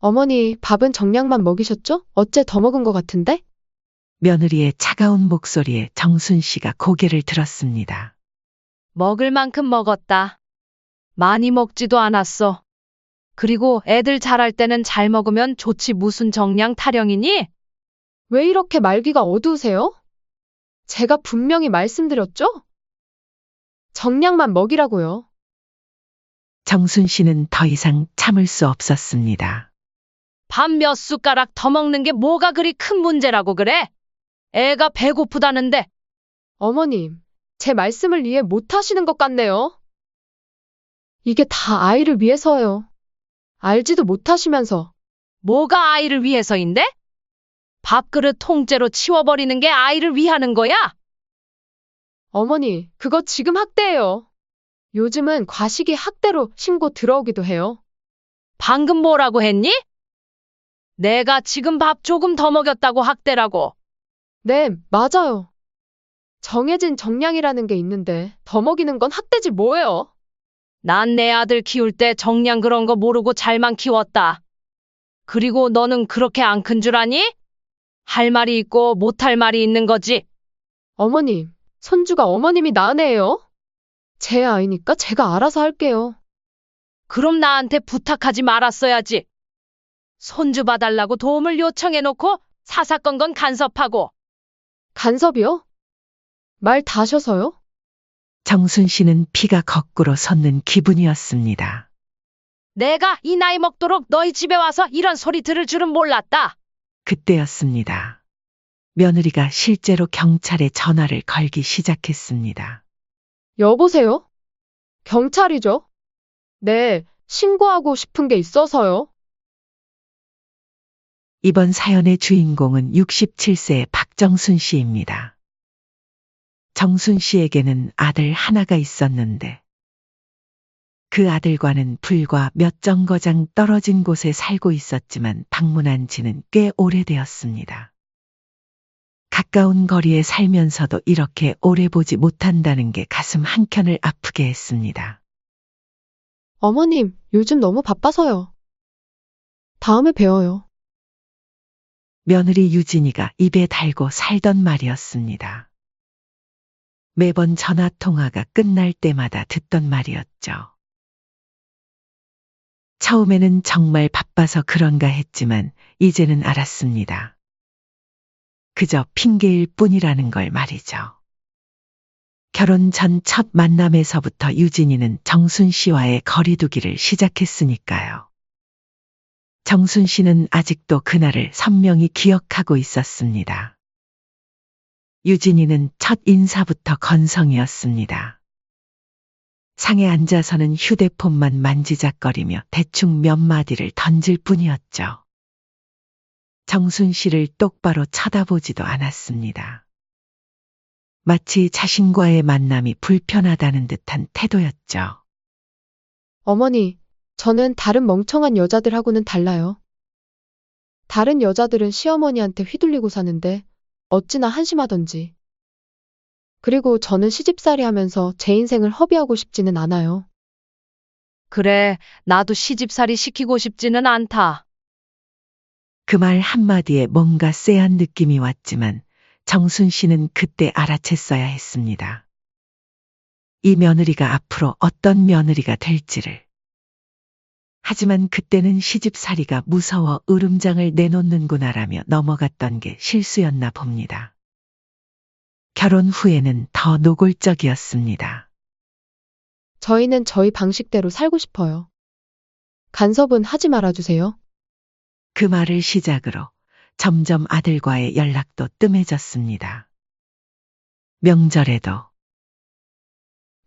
어머니, 밥은 정량만 먹이셨죠? 어째 더 먹은 것 같은데? 며느리의 차가운 목소리에 정순 씨가 고개를 들었습니다. 먹을 만큼 먹었다. 많이 먹지도 않았어. 그리고 애들 자랄 때는 잘 먹으면 좋지 무슨 정량 타령이니? 왜 이렇게 말귀가 어두우세요? 제가 분명히 말씀드렸죠? 정량만 먹이라고요. 정순 씨는 더 이상 참을 수 없었습니다. 밥 몇 숟가락 더 먹는 게 뭐가 그리 큰 문제라고 그래? 애가 배고프다는데. 어머님, 제 말씀을 이해 못 하시는 것 같네요. 이게 다 아이를 위해서예요. 알지도 못하시면서. 뭐가 아이를 위해서인데? 밥그릇 통째로 치워버리는 게 아이를 위하는 거야? 어머니, 그거 지금 학대예요. 요즘은 과식이 학대로 신고 들어오기도 해요. 방금 뭐라고 했니? 내가 지금 밥 조금 더 먹였다고 학대라고. 네, 맞아요. 정해진 정량이라는 게 있는데 더 먹이는 건 학대지 뭐예요? 난 내 아들 키울 때 정량 그런 거 모르고 잘만 키웠다. 그리고 너는 그렇게 안 큰 줄 아니? 할 말이 있고 못할 말이 있는 거지. 어머님, 손주가 어머님이 낳은 애예요? 제 아이니까 제가 알아서 할게요. 그럼 나한테 부탁하지 말았어야지. 손주 봐달라고 도움을 요청해놓고 사사건건 간섭하고. 간섭이요? 말 다셔서요? 정순 씨는 피가 거꾸로 솟는 기분이었습니다. 내가 이 나이 먹도록 너희 집에 와서 이런 소리 들을 줄은 몰랐다. 그때였습니다. 며느리가 실제로 경찰에 전화를 걸기 시작했습니다. 여보세요? 경찰이죠? 네, 신고하고 싶은 게 있어서요. 이번 사연의 주인공은 67세의 박정순 씨입니다. 정순 씨에게는 아들 하나가 있었는데 그 아들과는 불과 몇 정거장 떨어진 곳에 살고 있었지만 방문한 지는 꽤 오래되었습니다. 가까운 거리에 살면서도 이렇게 오래 보지 못한다는 게 가슴 한켠을 아프게 했습니다. 어머님, 요즘 너무 바빠서요. 다음에 봬요. 며느리 유진이가 입에 달고 살던 말이었습니다. 매번 전화 통화가 끝날 때마다 듣던 말이었죠. 처음에는 정말 바빠서 그런가 했지만 이제는 알았습니다. 그저 핑계일 뿐이라는 걸 말이죠. 결혼 전 첫 만남에서부터 유진이는 정순 씨와의 거리두기를 시작했으니까요. 정순 씨는 아직도 그날을 선명히 기억하고 있었습니다. 유진이는 첫 인사부터 건성이었습니다. 상에 앉아서는 휴대폰만 만지작거리며 대충 몇 마디를 던질 뿐이었죠. 정순 씨를 똑바로 쳐다보지도 않았습니다. 마치 자신과의 만남이 불편하다는 듯한 태도였죠. 어머니, 저는 다른 멍청한 여자들하고는 달라요. 다른 여자들은 시어머니한테 휘둘리고 사는데 어찌나 한심하던지. 그리고 저는 시집살이 하면서 제 인생을 허비하고 싶지는 않아요. 그래, 나도 시집살이 시키고 싶지는 않다. 그 말 한마디에 뭔가 쎄한 느낌이 왔지만 정순 씨는 그때 알아챘어야 했습니다. 이 며느리가 앞으로 어떤 며느리가 될지를. 하지만 그때는 시집살이가 무서워 으름장을 내놓는구나라며 넘어갔던 게 실수였나 봅니다. 결혼 후에는 더 노골적이었습니다. 저희는 저희 방식대로 살고 싶어요. 간섭은 하지 말아주세요. 그 말을 시작으로 점점 아들과의 연락도 뜸해졌습니다. 명절에도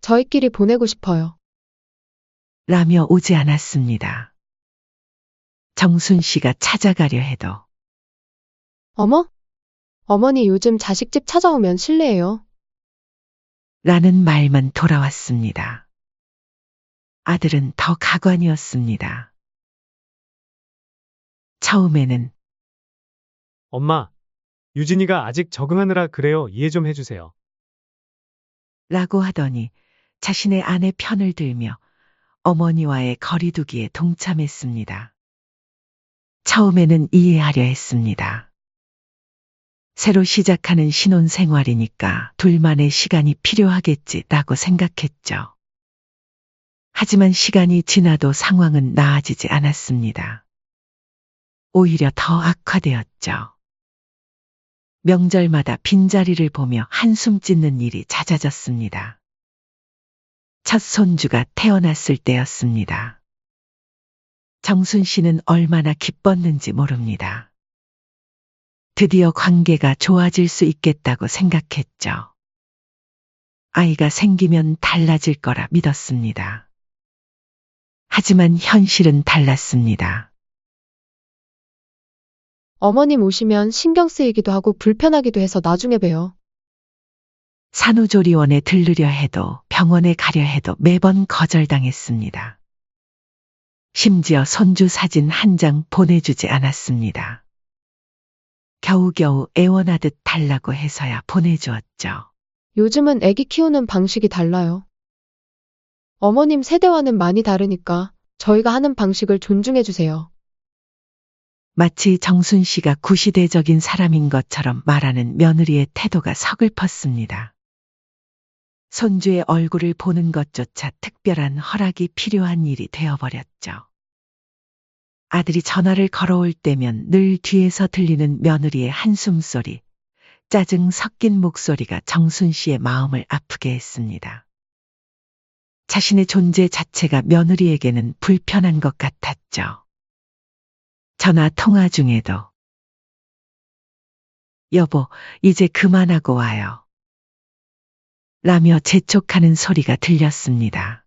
저희끼리 보내고 싶어요. 라며 오지 않았습니다. 정순 씨가 찾아가려 해도 어머? 어머니 요즘 자식집 찾아오면 실례예요. 라는 말만 돌아왔습니다. 아들은 더 가관이었습니다. 처음에는 엄마, 유진이가 아직 적응하느라 그래요. 이해 좀 해주세요. 라고 하더니 자신의 아내 편을 들며 어머니와의 거리두기에 동참했습니다. 처음에는 이해하려 했습니다. 새로 시작하는 신혼생활이니까 둘만의 시간이 필요하겠지라고 생각했죠. 하지만 시간이 지나도 상황은 나아지지 않았습니다. 오히려 더 악화되었죠. 명절마다 빈자리를 보며 한숨 찢는 일이 잦아졌습니다. 첫 손주가 태어났을 때였습니다. 정순 씨는 얼마나 기뻤는지 모릅니다. 드디어 관계가 좋아질 수 있겠다고 생각했죠. 아이가 생기면 달라질 거라 믿었습니다. 하지만 현실은 달랐습니다. 어머님 오시면 신경 쓰이기도 하고 불편하기도 해서 나중에 봬요. 산후조리원에 들르려 해도 병원에 가려 해도 매번 거절당했습니다. 심지어 손주 사진 한 장 보내주지 않았습니다. 겨우겨우 애원하듯 달라고 해서야 보내주었죠. 요즘은 아기 키우는 방식이 달라요. 어머님 세대와는 많이 다르니까 저희가 하는 방식을 존중해 주세요. 마치 정순 씨가 구시대적인 사람인 것처럼 말하는 며느리의 태도가 서글펐습니다. 손주의 얼굴을 보는 것조차 특별한 허락이 필요한 일이 되어버렸죠. 아들이 전화를 걸어올 때면 늘 뒤에서 들리는 며느리의 한숨소리, 짜증 섞인 목소리가 정순 씨의 마음을 아프게 했습니다. 자신의 존재 자체가 며느리에게는 불편한 것 같았죠. 전화 통화 중에도 여보, 이제 그만하고 와요. 라며 재촉하는 소리가 들렸습니다.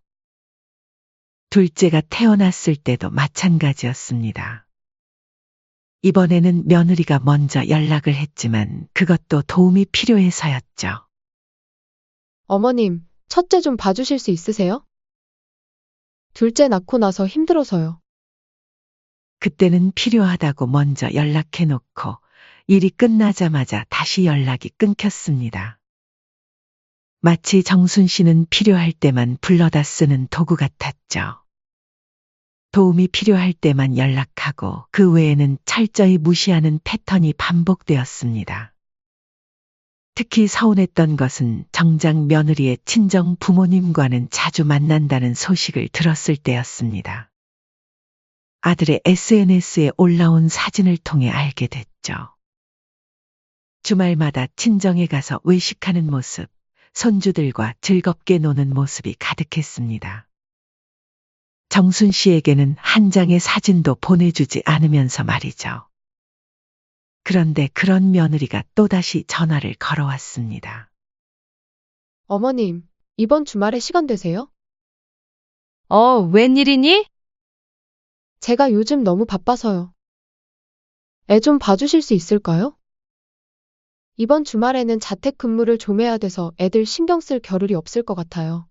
둘째가 태어났을 때도 마찬가지였습니다. 이번에는 며느리가 먼저 연락을 했지만 그것도 도움이 필요해서였죠. 어머님, 첫째 좀 봐주실 수 있으세요? 둘째 낳고 나서 힘들어서요. 그때는 필요하다고 먼저 연락해놓고 일이 끝나자마자 다시 연락이 끊겼습니다. 마치 정순 씨는 필요할 때만 불러다 쓰는 도구 같았죠. 도움이 필요할 때만 연락하고 그 외에는 철저히 무시하는 패턴이 반복되었습니다. 특히 서운했던 것은 정작 며느리의 친정 부모님과는 자주 만난다는 소식을 들었을 때였습니다. 아들의 SNS에 올라온 사진을 통해 알게 됐죠. 주말마다 친정에 가서 외식하는 모습, 손주들과 즐겁게 노는 모습이 가득했습니다. 정순 씨에게는 한 장의 사진도 보내주지 않으면서 말이죠. 그런데 그런 며느리가 또다시 전화를 걸어왔습니다. 어머님, 이번 주말에 시간 되세요? 웬일이니? 제가 요즘 너무 바빠서요. 애 좀 봐주실 수 있을까요? 이번 주말에는 자택근무를 좀 해야 돼서 애들 신경 쓸 겨를이 없을 것 같아요.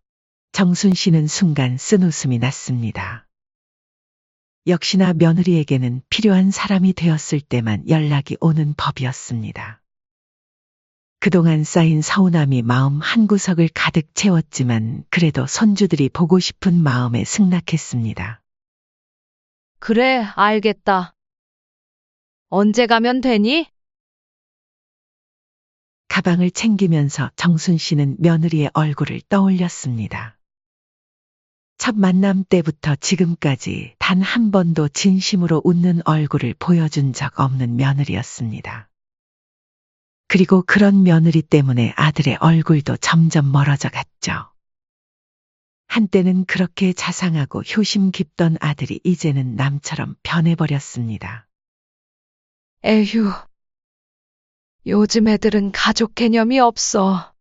정순 씨는 순간 쓴웃음이 났습니다. 역시나 며느리에게는 필요한 사람이 되었을 때만 연락이 오는 법이었습니다. 그동안 쌓인 서운함이 마음 한구석을 가득 채웠지만 그래도 손주들이 보고 싶은 마음에 승낙했습니다. 그래, 알겠다. 언제 가면 되니? 가방을 챙기면서 정순 씨는 며느리의 얼굴을 떠올렸습니다. 첫 만남 때부터 지금까지 단 한 번도 진심으로 웃는 얼굴을 보여준 적 없는 며느리였습니다. 그리고 그런 며느리 때문에 아들의 얼굴도 점점 멀어져 갔죠. 한때는 그렇게 자상하고 효심 깊던 아들이 이제는 남처럼 변해버렸습니다. 에휴, 요즘 애들은 가족 개념이 없어.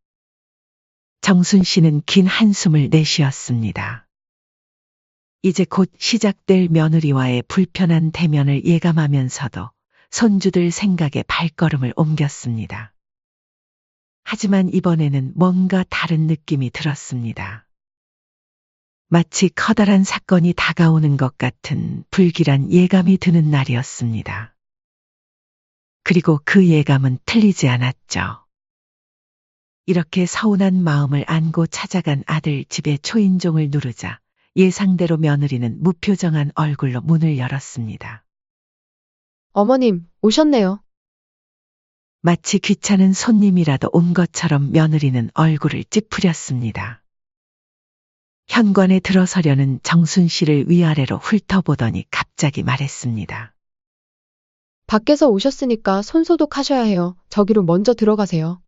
정순 씨는 긴 한숨을 내쉬었습니다. 이제 곧 시작될 며느리와의 불편한 대면을 예감하면서도 손주들 생각에 발걸음을 옮겼습니다. 하지만 이번에는 뭔가 다른 느낌이 들었습니다. 마치 커다란 사건이 다가오는 것 같은 불길한 예감이 드는 날이었습니다. 그리고 그 예감은 틀리지 않았죠. 이렇게 서운한 마음을 안고 찾아간 아들 집에 초인종을 누르자 예상대로 며느리는 무표정한 얼굴로 문을 열었습니다. 어머님, 오셨네요. 마치 귀찮은 손님이라도 온 것처럼 며느리는 얼굴을 찌푸렸습니다. 현관에 들어서려는 정순 씨를 위아래로 훑어보더니 갑자기 말했습니다. 밖에서 오셨으니까 손 소독하셔야 해요. 저기로 먼저 들어가세요.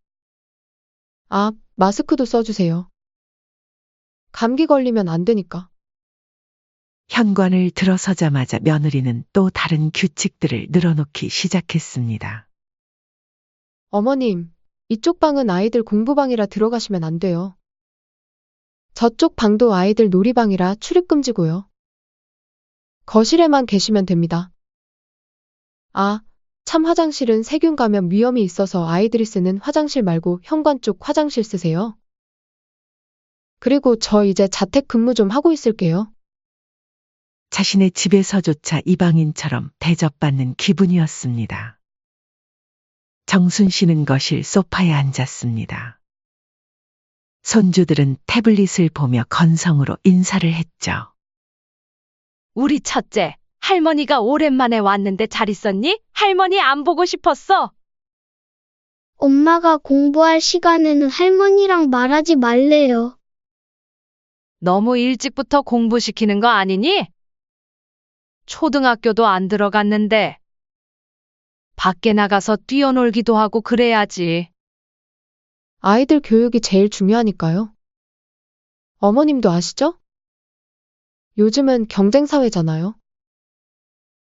아, 마스크도 써주세요. 감기 걸리면 안 되니까. 현관을 들어서자마자 며느리는 또 다른 규칙들을 늘어놓기 시작했습니다. 어머님, 이쪽 방은 아이들 공부방이라 들어가시면 안 돼요. 저쪽 방도 아이들 놀이방이라 출입금지고요. 거실에만 계시면 됩니다. 아, 참 화장실은 세균 감염 위험이 있어서 아이들이 쓰는 화장실 말고 현관 쪽 화장실 쓰세요. 그리고 저 이제 자택근무 좀 하고 있을게요. 자신의 집에서조차 이방인처럼 대접받는 기분이었습니다. 정순 씨는 거실 소파에 앉았습니다. 손주들은 태블릿을 보며 건성으로 인사를 했죠. 우리 첫째, 할머니가 오랜만에 왔는데 잘 있었니? 할머니 안 보고 싶었어. 엄마가 공부할 시간에는 할머니랑 말하지 말래요. 너무 일찍부터 공부시키는 거 아니니? 초등학교도 안 들어갔는데. 밖에 나가서 뛰어놀기도 하고 그래야지. 아이들 교육이 제일 중요하니까요. 어머님도 아시죠? 요즘은 경쟁사회잖아요.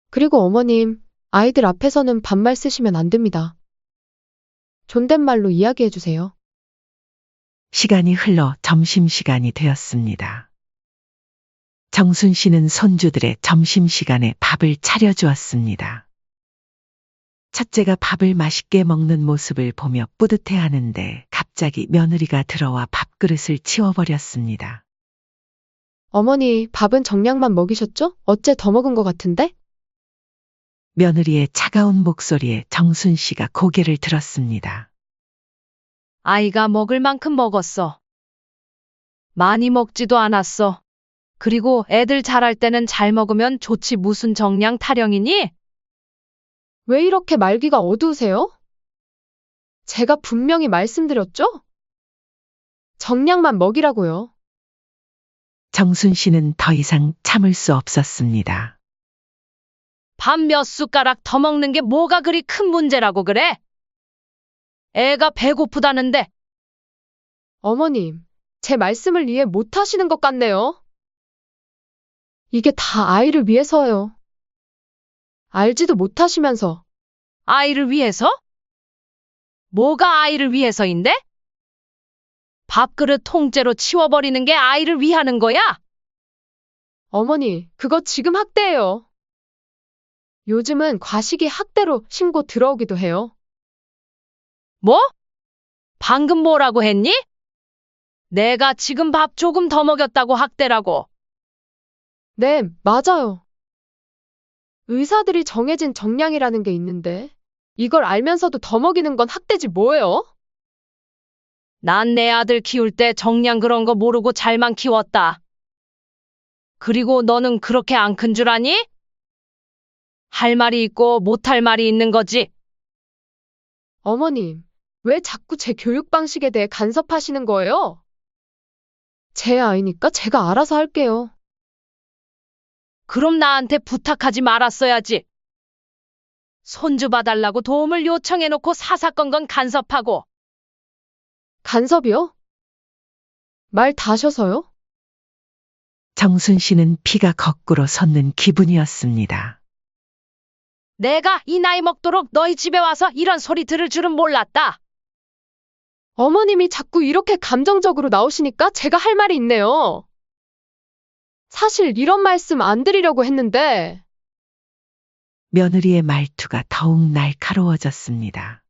그리고 어머님, 아이들 앞에서는 반말 쓰시면 안 됩니다. 존댓말로 이야기해주세요. 시간이 흘러 점심시간이 되었습니다. 정순 씨는 손주들의 점심시간에 밥을 차려주었습니다. 첫째가 밥을 맛있게 먹는 모습을 보며 뿌듯해하는데 갑자기 며느리가 들어와 밥그릇을 치워버렸습니다. 어머니, 밥은 정량만 먹이셨죠? 어째 더 먹은 것 같은데? 며느리의 차가운 목소리에 정순 씨가 고개를 들었습니다. 아이가 먹을 만큼 먹었어. 많이 먹지도 않았어. 그리고 애들 잘할 때는 잘 먹으면 좋지 무슨 정량 타령이니? 왜 이렇게 말귀가 어두우세요? 제가 분명히 말씀드렸죠? 정량만 먹이라고요. 정순 씨는 더 이상 참을 수 없었습니다. 밥 몇 숟가락 더 먹는 게 뭐가 그리 큰 문제라고 그래? 애가 배고프다는데. 어머님, 제 말씀을 이해 못 하시는 것 같네요. 이게 다 아이를 위해서요. 알지도 못하시면서. 아이를 위해서? 뭐가 아이를 위해서인데? 밥그릇 통째로 치워버리는 게 아이를 위하는 거야? 어머니, 그거 지금 학대예요. 요즘은 과식이 학대로 신고 들어오기도 해요. 뭐? 방금 뭐라고 했니? 내가 지금 밥 조금 더 먹였다고 학대라고. 네, 맞아요. 의사들이 정해진 정량이라는 게 있는데, 이걸 알면서도 더 먹이는 건 학대지 뭐예요? 난 내 아들 키울 때 정량 그런 거 모르고 잘만 키웠다. 그리고 너는 그렇게 안 큰 줄 아니? 할 말이 있고 못할 말이 있는 거지. 어머님, 왜 자꾸 제 교육 방식에 대해 간섭하시는 거예요? 제 아이니까 제가 알아서 할게요. 그럼 나한테 부탁하지 말았어야지. 손주 봐달라고 도움을 요청해놓고 사사건건 간섭하고. 간섭이요? 말 다셔서요? 정순 씨는 피가 거꾸로 솟는 기분이었습니다. 내가 이 나이 먹도록 너희 집에 와서 이런 소리 들을 줄은 몰랐다. 어머님이 자꾸 이렇게 감정적으로 나오시니까 제가 할 말이 있네요. 사실 이런 말씀 안 드리려고 했는데, 며느리의 말투가 더욱 날카로워졌습니다.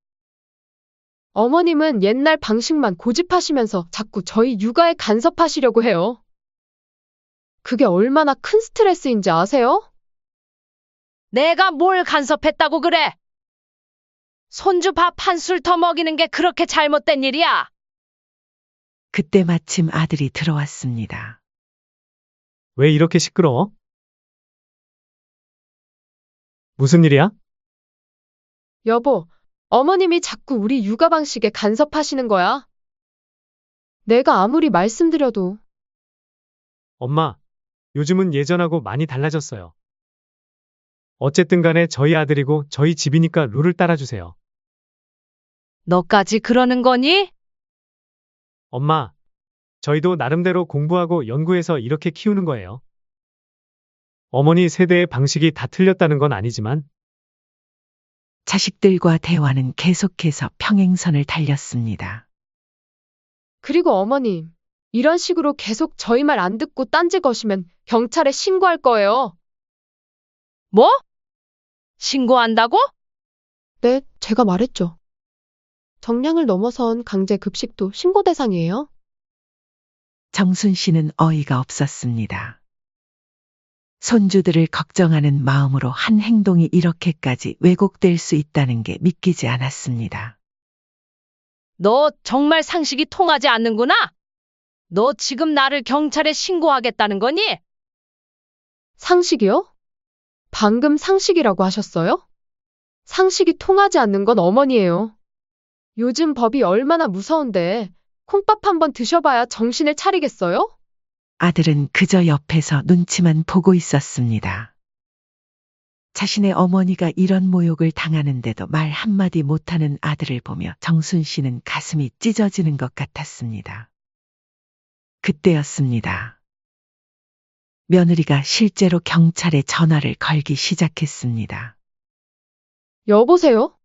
어머님은 옛날 방식만 고집하시면서 자꾸 저희 육아에 간섭하시려고 해요. 그게 얼마나 큰 스트레스인지 아세요? 내가 뭘 간섭했다고 그래? 손주 밥 한 술 더 먹이는 게 그렇게 잘못된 일이야? 그때 마침 아들이 들어왔습니다. 왜 이렇게 시끄러워? 무슨 일이야? 여보, 어머님이 자꾸 우리 육아 방식에 간섭하시는 거야. 내가 아무리 말씀드려도. 엄마, 요즘은 예전하고 많이 달라졌어요. 어쨌든 간에 저희 아들이고 저희 집이니까 룰을 따라주세요. 너까지 그러는 거니? 엄마, 저희도 나름대로 공부하고 연구해서 이렇게 키우는 거예요. 어머니 세대의 방식이 다 틀렸다는 건 아니지만, 자식들과 대화는 계속해서 평행선을 달렸습니다. 그리고 어머님, 이런 식으로 계속 저희 말 안 듣고 딴지 거시면 경찰에 신고할 거예요. 뭐? 신고한다고? 네, 제가 말했죠. 정량을 넘어선 강제 급식도 신고 대상이에요. 정순 씨는 어이가 없었습니다. 손주들을 걱정하는 마음으로 한 행동이 이렇게까지 왜곡될 수 있다는 게 믿기지 않았습니다. 너 정말 상식이 통하지 않는구나? 너 지금 나를 경찰에 신고하겠다는 거니? 상식이요? 방금 상식이라고 하셨어요? 상식이 통하지 않는 건 어머니예요. 요즘 법이 얼마나 무서운데 콩밥 한번 드셔봐야 정신을 차리겠어요? 아들은 그저 옆에서 눈치만 보고 있었습니다. 자신의 어머니가 이런 모욕을 당하는데도 말 한마디 못하는 아들을 보며 정순 씨는 가슴이 찢어지는 것 같았습니다. 그때였습니다. 며느리가 실제로 경찰에 전화를 걸기 시작했습니다. 여보세요?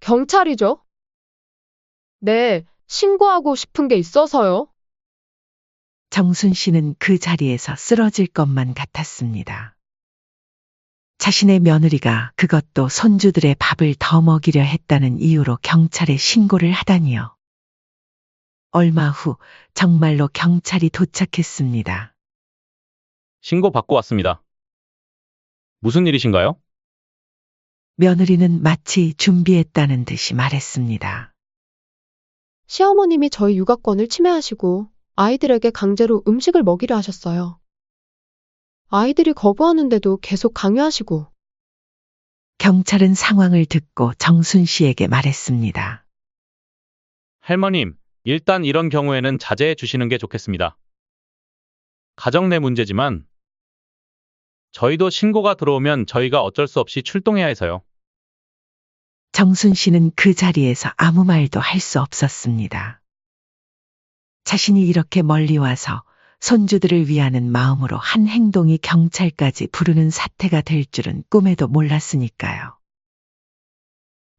경찰이죠? 네, 신고하고 싶은 게 있어서요. 정순 씨는 그 자리에서 쓰러질 것만 같았습니다. 자신의 며느리가 그것도 손주들의 밥을 더 먹이려 했다는 이유로 경찰에 신고를 하다니요. 얼마 후 정말로 경찰이 도착했습니다. 신고 받고 왔습니다. 무슨 일이신가요? 며느리는 마치 준비했다는 듯이 말했습니다. 시어머님이 저희 육아권을 침해하시고 아이들에게 강제로 음식을 먹이려 하셨어요. 아이들이 거부하는데도 계속 강요하시고. 경찰은 상황을 듣고 정순 씨에게 말했습니다. 할머님, 일단 이런 경우에는 자제해 주시는 게 좋겠습니다. 가정 내 문제지만 저희도 신고가 들어오면 저희가 어쩔 수 없이 출동해야 해서요. 정순 씨는 그 자리에서 아무 말도 할 수 없었습니다. 자신이 이렇게 멀리 와서 손주들을 위하는 마음으로 한 행동이 경찰까지 부르는 사태가 될 줄은 꿈에도 몰랐으니까요.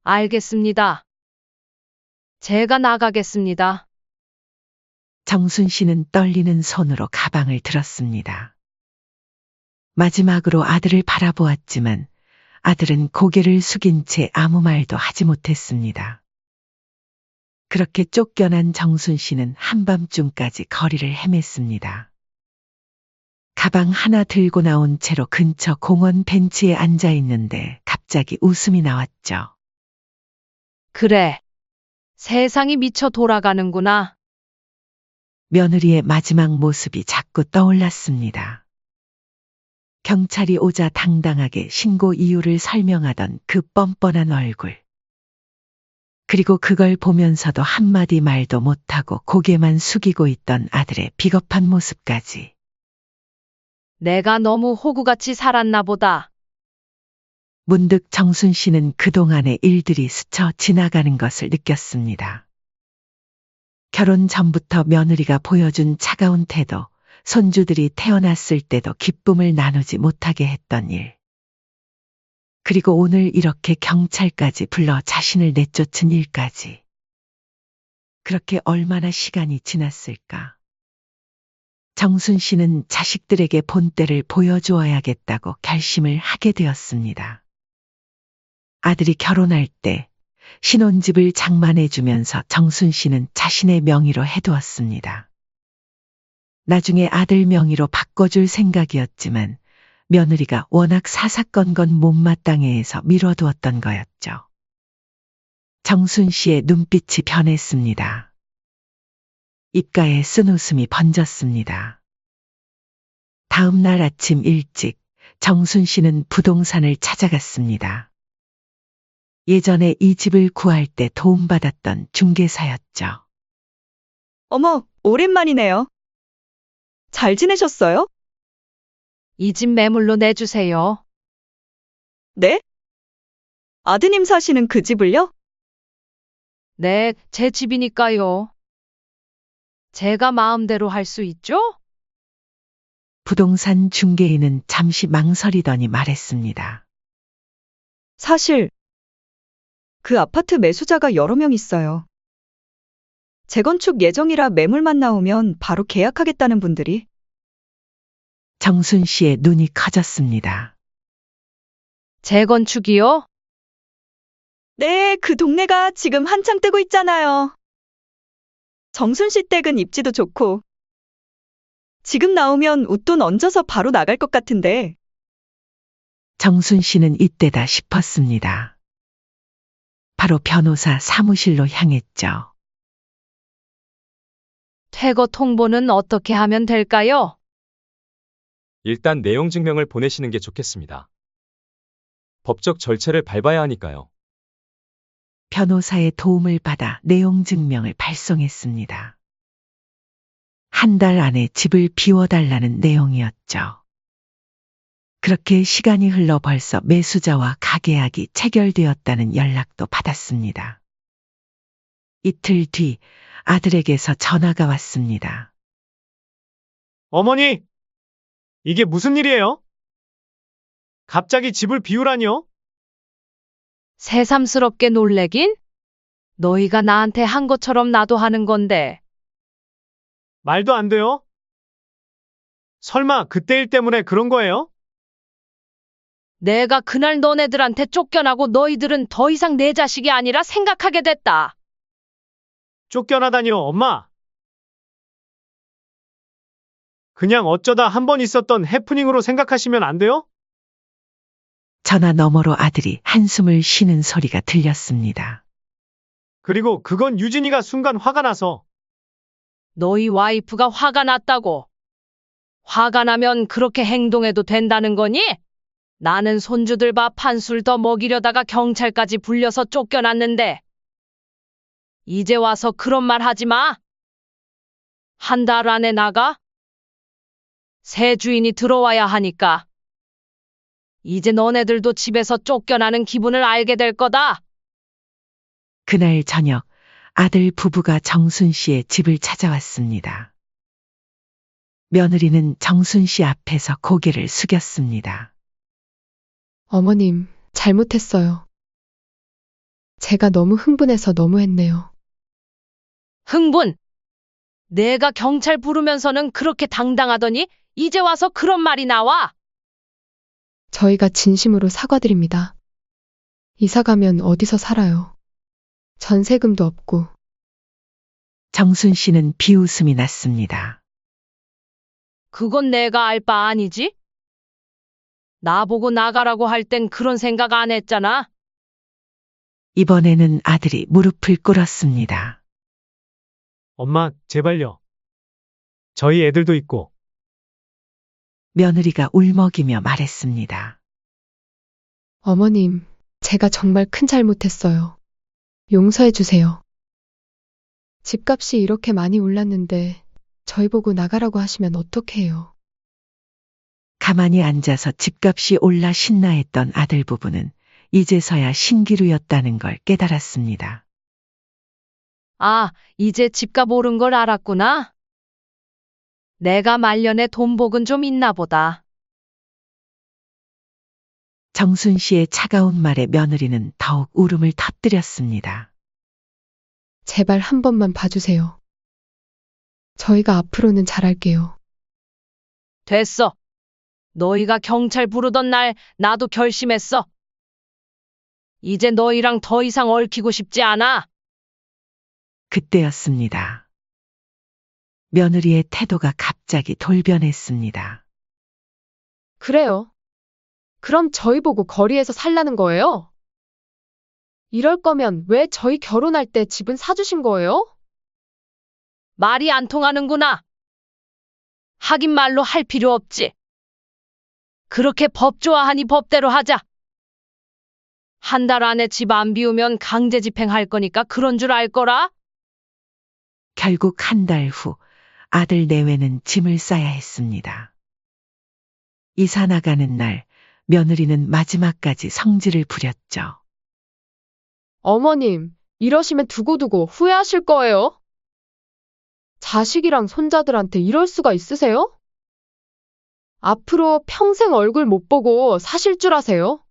알겠습니다. 제가 나가겠습니다. 정순 씨는 떨리는 손으로 가방을 들었습니다. 마지막으로 아들을 바라보았지만 아들은 고개를 숙인 채 아무 말도 하지 못했습니다. 그렇게 쫓겨난 정순 씨는 한밤중까지 거리를 헤맸습니다. 가방 하나 들고 나온 채로 근처 공원 벤치에 앉아 있는데 갑자기 웃음이 나왔죠. 그래. 세상이 미쳐 돌아가는구나. 며느리의 마지막 모습이 자꾸 떠올랐습니다. 경찰이 오자 당당하게 신고 이유를 설명하던 그 뻔뻔한 얼굴. 그리고 그걸 보면서도 한마디 말도 못하고 고개만 숙이고 있던 아들의 비겁한 모습까지. 내가 너무 호구같이 살았나 보다. 문득 정순 씨는 그동안의 일들이 스쳐 지나가는 것을 느꼈습니다. 결혼 전부터 며느리가 보여준 차가운 태도, 손주들이 태어났을 때도 기쁨을 나누지 못하게 했던 일. 그리고 오늘 이렇게 경찰까지 불러 자신을 내쫓은 일까지. 그렇게 얼마나 시간이 지났을까. 정순 씨는 자식들에게 본때를 보여주어야겠다고 결심을 하게 되었습니다. 아들이 결혼할 때 신혼집을 장만해주면서 정순 씨는 자신의 명의로 해두었습니다. 나중에 아들 명의로 바꿔줄 생각이었지만 며느리가 워낙 사사건건 못마땅해 해서 미뤄두었던 거였죠. 정순 씨의 눈빛이 변했습니다. 입가에 쓴웃음이 번졌습니다. 다음 날 아침 일찍 정순 씨는 부동산을 찾아갔습니다. 예전에 이 집을 구할 때 도움받았던 중개사였죠. 어머, 오랜만이네요. 잘 지내셨어요? 이 집 매물로 내주세요. 네? 아드님 사시는 그 집을요? 네, 제 집이니까요. 제가 마음대로 할 수 있죠? 부동산 중개인은 잠시 망설이더니 말했습니다. 사실 그 아파트 매수자가 여러 명 있어요. 재건축 예정이라 매물만 나오면 바로 계약하겠다는 분들이. 정순 씨의 눈이 커졌습니다. 재건축이요? 네, 그 동네가 지금 한창 뜨고 있잖아요. 정순 씨 댁은 입지도 좋고. 지금 나오면 웃돈 얹어서 바로 나갈 것 같은데. 정순 씨는 이때다 싶었습니다. 바로 변호사 사무실로 향했죠. 퇴거 통보는 어떻게 하면 될까요? 일단 내용 증명을 보내시는 게 좋겠습니다. 법적 절차를 밟아야 하니까요. 변호사의 도움을 받아 내용 증명을 발송했습니다. 한 달 안에 집을 비워달라는 내용이었죠. 그렇게 시간이 흘러 벌써 매수자와 가계약이 체결되었다는 연락도 받았습니다. 이틀 뒤 아들에게서 전화가 왔습니다. 어머니! 이게 무슨 일이에요? 갑자기 집을 비우라니요? 새삼스럽게 놀래긴? 너희가 나한테 한 것처럼 나도 하는 건데. 말도 안 돼요? 설마 그때 일 때문에 그런 거예요? 내가 그날 너네들한테 쫓겨나고 너희들은 더 이상 내 자식이 아니라 생각하게 됐다. 쫓겨나다니요, 엄마. 그냥 어쩌다 한 번 있었던 해프닝으로 생각하시면 안 돼요? 전화 너머로 아들이 한숨을 쉬는 소리가 들렸습니다. 그리고 그건 유진이가 순간 화가 나서. 너희 와이프가 화가 났다고. 화가 나면 그렇게 행동해도 된다는 거니? 나는 손주들 밥 한 술 더 먹이려다가 경찰까지 불려서 쫓겨났는데. 이제 와서 그런 말 하지 마. 한 달 안에 나가? 새 주인이 들어와야 하니까. 이제 너네들도 집에서 쫓겨나는 기분을 알게 될 거다. 그날 저녁 아들 부부가 정순 씨의 집을 찾아왔습니다. 며느리는 정순 씨 앞에서 고개를 숙였습니다. 어머님, 잘못했어요. 제가 너무 흥분해서 너무했네요. 흥분. 내가 경찰 부르면서는 그렇게 당당하더니 이제 와서 그런 말이 나와. 저희가 진심으로 사과드립니다. 이사 가면 어디서 살아요? 전세금도 없고. 정순 씨는 비웃음이 났습니다. 그건 내가 알 바 아니지? 나보고 나가라고 할 땐 그런 생각 안 했잖아. 이번에는 아들이 무릎을 꿇었습니다. 엄마, 제발요. 저희 애들도 있고. 며느리가 울먹이며 말했습니다. 어머님, 제가 정말 큰 잘못했어요. 용서해 주세요. 집값이 이렇게 많이 올랐는데 저희 보고 나가라고 하시면 어떡해요? 가만히 앉아서 집값이 올라 신나했던 아들 부부는 이제서야 신기루였다는 걸 깨달았습니다. 아, 이제 집값 오른 걸 알았구나. 내가 말년에 돈 복은 좀 있나 보다. 정순 씨의 차가운 말에 며느리는 더욱 울음을 터뜨렸습니다. 제발 한 번만 봐주세요. 저희가 앞으로는 잘할게요. 됐어. 너희가 경찰 부르던 날 나도 결심했어. 이제 너희랑 더 이상 얽히고 싶지 않아. 그때였습니다. 며느리의 태도가 갑자기 돌변했습니다. 그래요. 그럼 저희 보고 거리에서 살라는 거예요? 이럴 거면 왜 저희 결혼할 때 집은 사주신 거예요? 말이 안 통하는구나. 하긴 말로 할 필요 없지. 그렇게 법 좋아하니 법대로 하자. 한 달 안에 집 안 비우면 강제 집행할 거니까 그런 줄 알 거라? 결국 한 달 후 아들 내외는 짐을 싸야 했습니다. 이사 나가는 날 며느리는 마지막까지 성질을 부렸죠. 어머님, 이러시면 두고두고 후회하실 거예요. 자식이랑 손자들한테 이럴 수가 있으세요? 앞으로 평생 얼굴 못 보고 사실 줄 아세요?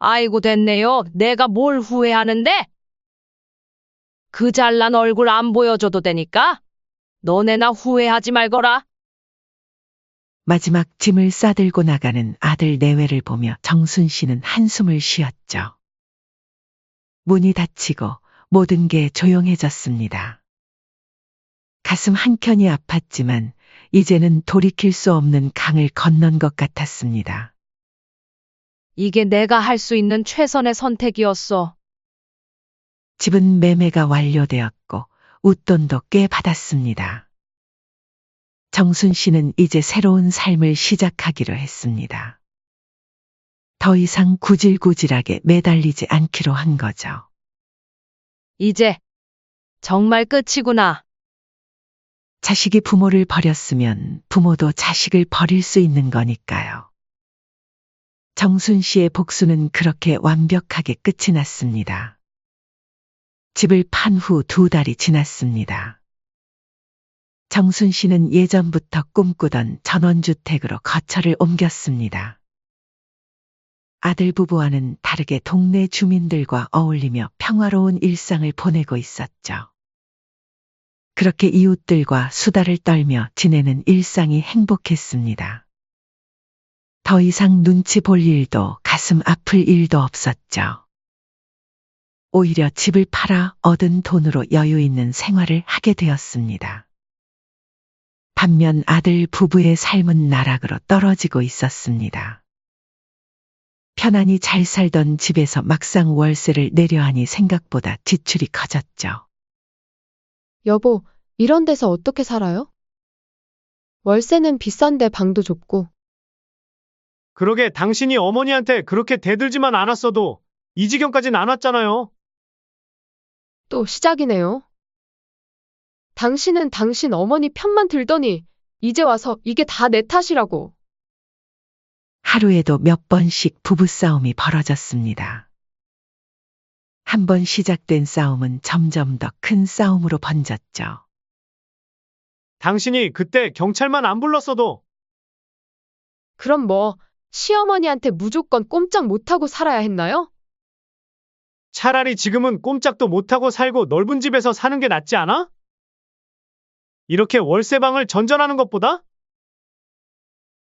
아이고 됐네요. 내가 뭘 후회하는데? 그 잘난 얼굴 안 보여줘도 되니까 너네나 후회하지 말거라. 마지막 짐을 싸들고 나가는 아들 내외를 보며 정순 씨는 한숨을 쉬었죠. 문이 닫히고 모든 게 조용해졌습니다. 가슴 한켠이 아팠지만 이제는 돌이킬 수 없는 강을 건넌 것 같았습니다. 이게 내가 할 수 있는 최선의 선택이었어. 집은 매매가 완료되었고 웃돈도 꽤 받았습니다. 정순 씨는 이제 새로운 삶을 시작하기로 했습니다. 더 이상 구질구질하게 매달리지 않기로 한 거죠. 이제 정말 끝이구나. 자식이 부모를 버렸으면 부모도 자식을 버릴 수 있는 거니까요. 정순 씨의 복수는 그렇게 완벽하게 끝이 났습니다. 집을 판 후 2달이 지났습니다. 정순 씨는 예전부터 꿈꾸던 전원주택으로 거처를 옮겼습니다. 아들 부부와는 다르게 동네 주민들과 어울리며 평화로운 일상을 보내고 있었죠. 그렇게 이웃들과 수다를 떨며 지내는 일상이 행복했습니다. 더 이상 눈치 볼 일도 가슴 아플 일도 없었죠. 오히려 집을 팔아 얻은 돈으로 여유 있는 생활을 하게 되었습니다. 반면 아들 부부의 삶은 나락으로 떨어지고 있었습니다. 편안히 잘 살던 집에서 막상 월세를 내려 하니 생각보다 지출이 커졌죠. 여보, 이런 데서 어떻게 살아요? 월세는 비싼데 방도 좁고. 그러게 당신이 어머니한테 그렇게 대들지만 않았어도 이 지경까진 안 왔잖아요. 또 시작이네요. 당신은 당신 어머니 편만 들더니 이제 와서 이게 다 내 탓이라고. 하루에도 몇 번씩 부부싸움이 벌어졌습니다. 한 번 시작된 싸움은 점점 더 큰 싸움으로 번졌죠. 당신이 그때 경찰만 안 불렀어도 그럼 뭐, 시어머니한테 무조건 꼼짝 못하고 살아야 했나요? 차라리 지금은 꼼짝도 못하고 살고 넓은 집에서 사는 게 낫지 않아? 이렇게 월세방을 전전하는 것보다?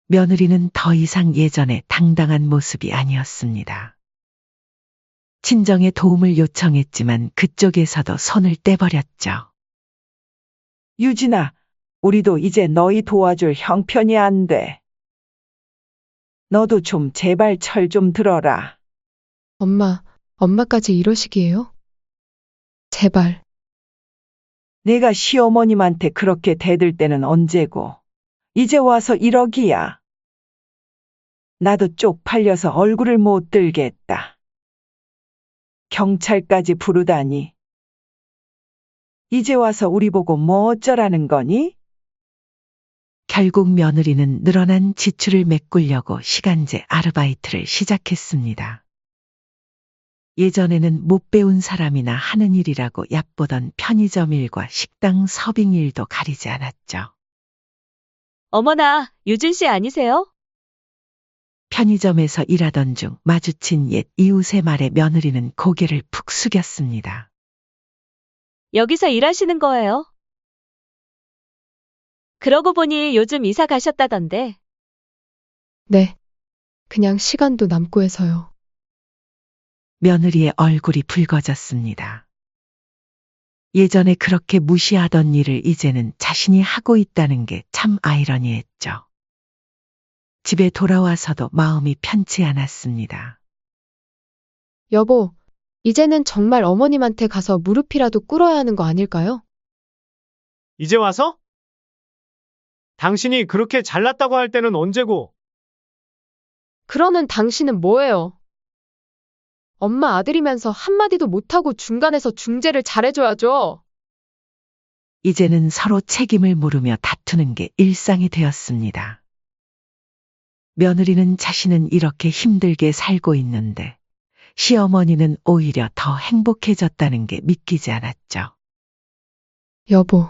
며느리는 더 이상 예전의 당당한 모습이 아니었습니다. 친정에 도움을 요청했지만 그쪽에서도 손을 떼버렸죠. 유진아, 우리도 이제 너희 도와줄 형편이 안 돼. 너도 좀 제발 철 좀 들어라. 엄마까지 이러시기에요? 제발. 내가 시어머님한테 그렇게 대들 때는 언제고. 이제 와서 이러기야. 나도 쪽팔려서 얼굴을 못 들겠다. 경찰까지 부르다니. 이제 와서 우리 보고 뭐 어쩌라는 거니? 결국 며느리는 늘어난 지출을 메꾸려고 시간제 아르바이트를 시작했습니다. 예전에는 못 배운 사람이나 하는 일이라고 얕보던 편의점 일과 식당 서빙 일도 가리지 않았죠. 어머나, 유진 씨 아니세요? 편의점에서 일하던 중 마주친 옛 이웃의 말에 며느리는 고개를 푹 숙였습니다. 여기서 일하시는 거예요? 그러고 보니 요즘 이사 가셨다던데. 네. 그냥 시간도 남고 해서요. 며느리의 얼굴이 붉어졌습니다. 예전에 그렇게 무시하던 일을 이제는 자신이 하고 있다는 게 참 아이러니했죠. 집에 돌아와서도 마음이 편치 않았습니다. 여보, 이제는 정말 어머님한테 가서 무릎이라도 꿇어야 하는 거 아닐까요? 이제 와서? 당신이 그렇게 잘났다고 할 때는 언제고? 그러는 당신은 뭐예요? 엄마 아들이면서 한마디도 못하고 중간에서 중재를 잘해줘야죠. 이제는 서로 책임을 물으며 다투는 게 일상이 되었습니다. 며느리는 자신은 이렇게 힘들게 살고 있는데 시어머니는 오히려 더 행복해졌다는 게 믿기지 않았죠. 여보.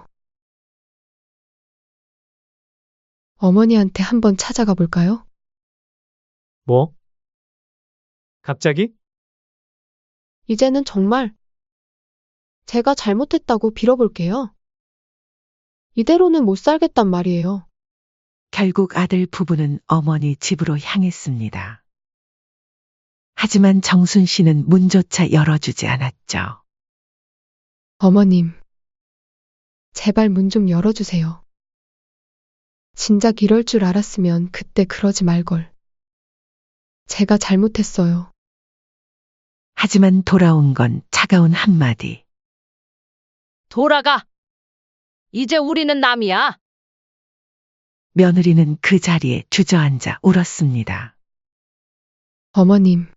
어머니한테 한번 찾아가 볼까요? 뭐? 갑자기? 이제는 정말 제가 잘못했다고 빌어볼게요. 이대로는 못 살겠단 말이에요. 결국 아들 부부는 어머니 집으로 향했습니다. 하지만 정순 씨는 문조차 열어주지 않았죠. 어머님, 제발 문 좀 열어주세요. 진작 이럴 줄 알았으면 그때 그러지 말걸. 제가 잘못했어요. 하지만 돌아온 건 차가운 한마디. 돌아가. 이제 우리는 남이야. 며느리는 그 자리에 주저앉아 울었습니다. 어머님,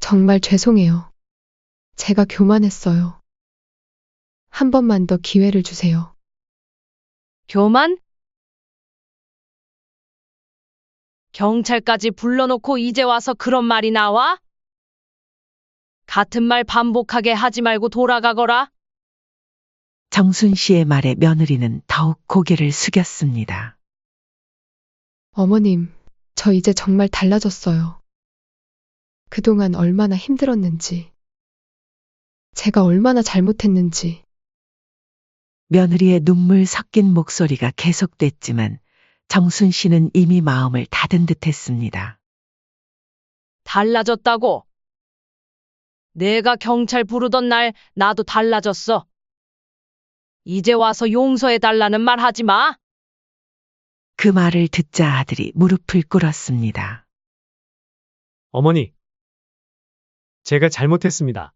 정말 죄송해요. 제가 교만했어요. 한 번만 더 기회를 주세요. 교만? 경찰까지 불러놓고 이제 와서 그런 말이 나와? 같은 말 반복하게 하지 말고 돌아가거라. 정순 씨의 말에 며느리는 더욱 고개를 숙였습니다. 어머님, 저 이제 정말 달라졌어요. 그동안 얼마나 힘들었는지, 제가 얼마나 잘못했는지. 며느리의 눈물 섞인 목소리가 계속됐지만 정순 씨는 이미 마음을 닫은 듯했습니다. 달라졌다고. 내가 경찰 부르던 날 나도 달라졌어. 이제 와서 용서해달라는 말 하지 마. 그 말을 듣자 아들이 무릎을 꿇었습니다. 어머니. 제가 잘못했습니다.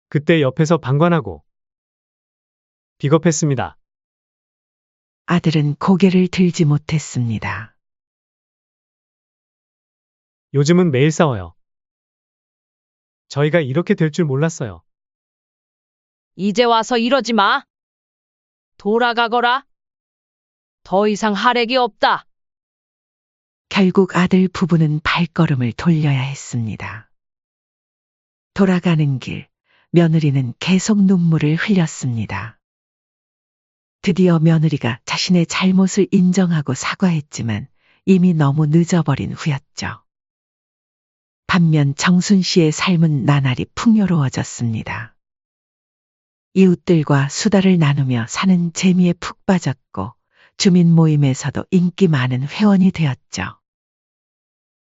그때 옆에서 방관하고 비겁했습니다. 아들은 고개를 들지 못했습니다. 요즘은 매일 싸워요. 저희가 이렇게 될 줄 몰랐어요. 이제 와서 이러지 마. 돌아가거라. 더 이상 할애기 없다. 결국 아들 부부는 발걸음을 돌려야 했습니다. 돌아가는 길, 며느리는 계속 눈물을 흘렸습니다. 드디어 며느리가 자신의 잘못을 인정하고 사과했지만 이미 너무 늦어버린 후였죠. 반면 정순 씨의 삶은 나날이 풍요로워졌습니다. 이웃들과 수다를 나누며 사는 재미에 푹 빠졌고 주민 모임에서도 인기 많은 회원이 되었죠.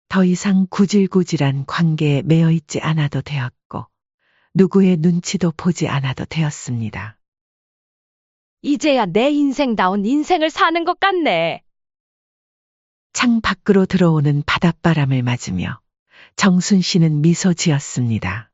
더 이상 구질구질한 관계에 매여 있지 않아도 되었고 누구의 눈치도 보지 않아도 되었습니다. 이제야 내 인생다운 인생을 사는 것 같네. 창 밖으로 들어오는 바닷바람을 맞으며 정순 씨는 미소 지었습니다.